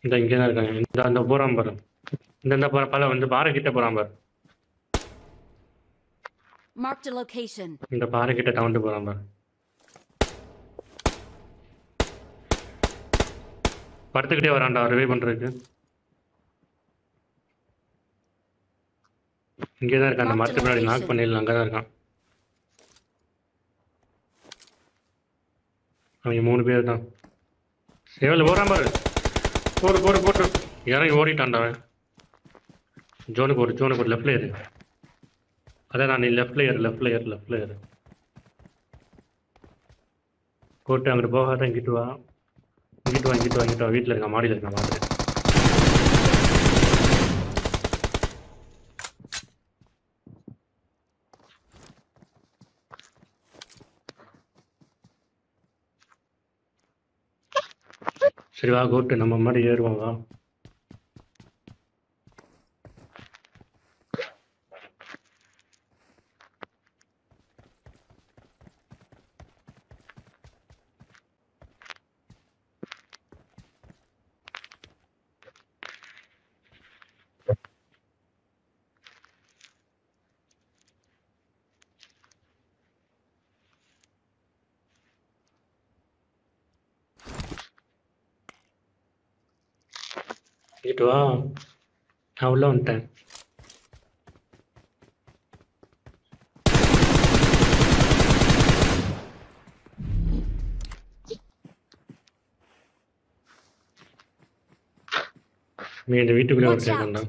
இந்த இங்கே தான் இருக்காங்க. இந்த அந்த போகிறான் பாரு. இந்த பல வந்து பாறை கிட்ட போகிறான் பாரு. Marked a location. இந்த பாறை கிட்ட தவண்டு போகிறான் பாரு. படுத்துக்கிட்டே வரான்டா ரிவைவ் பண்ணுறதுக்கு. இங்கே தான் இருக்கான். அந்த மரத்துக்கு முன்னாடி நாக் பண்ணிடலாம். அங்கே தான் இருக்கான். அவங்க 3 பேர் தான். சேவல் போகிறான் பாரு. போட்டு இறங்கி ஓடிட்டான்டா அவன். ஜோனுக்கு ஒரு லெஃப்ட்ல ஏறு. அதான் நான் நீ லெஃப்ட்ல ஏறு. போட்டு அங்கிட்டு போகாத. இங்கிட்டு வா. வீட்டில் இருக்கான். மாடியில் இருக்கான். மாதிரி சரி வா கோட்டு நம்ம மாதிரி ஏறுவோம் வா. இங்கிட்டு வா. நான் உள்ள வந்துட்டேன். நீ இந்த வீட்டுக்குள்ளே ஒரு சேர்க்கண்டா.